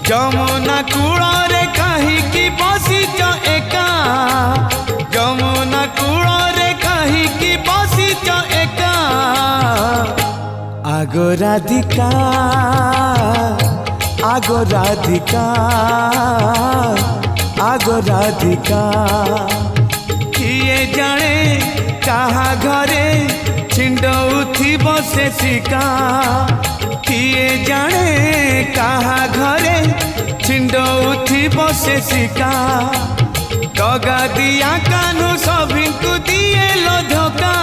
যমুনা কূଳରେ কাহিকি বসিছ একা যমুনা কূଳରେ কাহিকি বসিছ একা আগো রাধিকা আগো রাধিকা আগো রাধিকা কিଏ জানে কাহা ঘরে छिंडौथिब से शिका किए जाने कहा घरे छिंडौथिब से शिका दगा दिया कानू सभी को दिए लो धोखा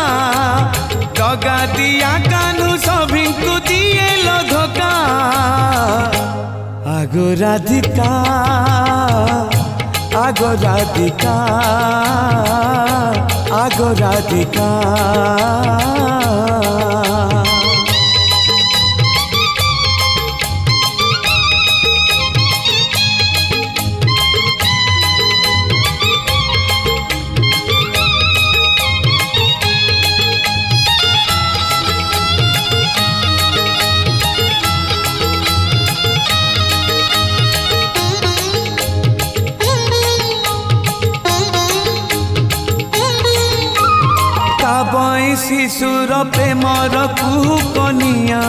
दगा दिया कानू सभी को दिए लो धोखा आगो राधिका आगो राधिका आगो राधिका शिशुर प्रेमर कुकनिया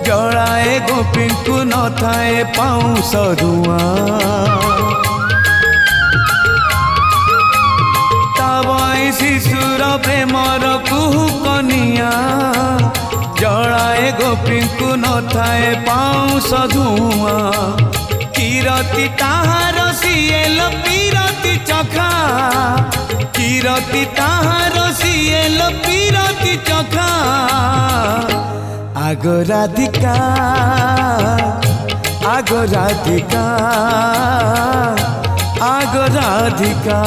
जड़ाए गोपी को न थाए पाउस धुआ तब शिशुर प्रेमर कुकनिया जड़ाए गोपी को न थाए पाउस धुआ किरती ताहार सिएल पीरती चखा किरती ताहार सिएल पीरती चखा आगो राधिका आगो राधिका आगो राधिका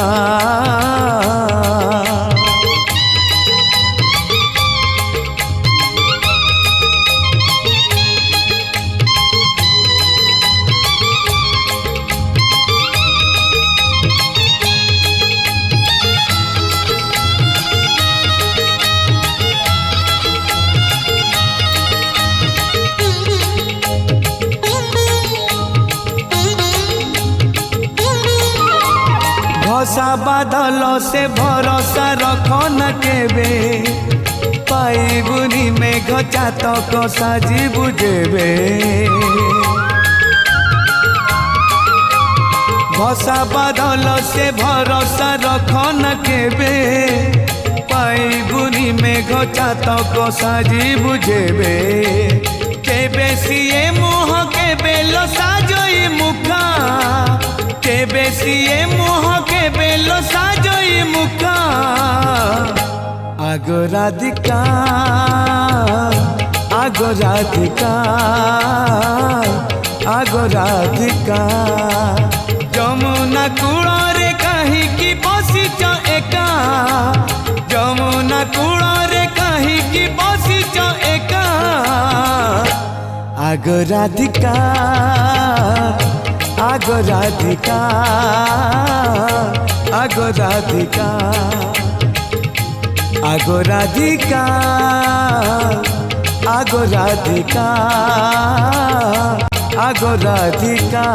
भरोसा बादल से भरोसा रखो न केबे पाइबुनी मेघ चातक साजी बुझेबे भरोसा बादल से भरोसा रखो न केबे पाइबुनी मेघ चातक साजी बुझेबे केबे सिए मुह केबे लो साजई मुखा केबे सिए मुह केबे लो साजई मुखा आगो राधिका आगो राधिका आगो राधिका যমুনা কূଳରେ কাহিকি বসিছ একা যমুনা কূଳରେ কাহিকি বসিছ একা आगो राधिका आगो राधिका आगो राधिका आगो राधिका आगो राधिका आगो राधिका।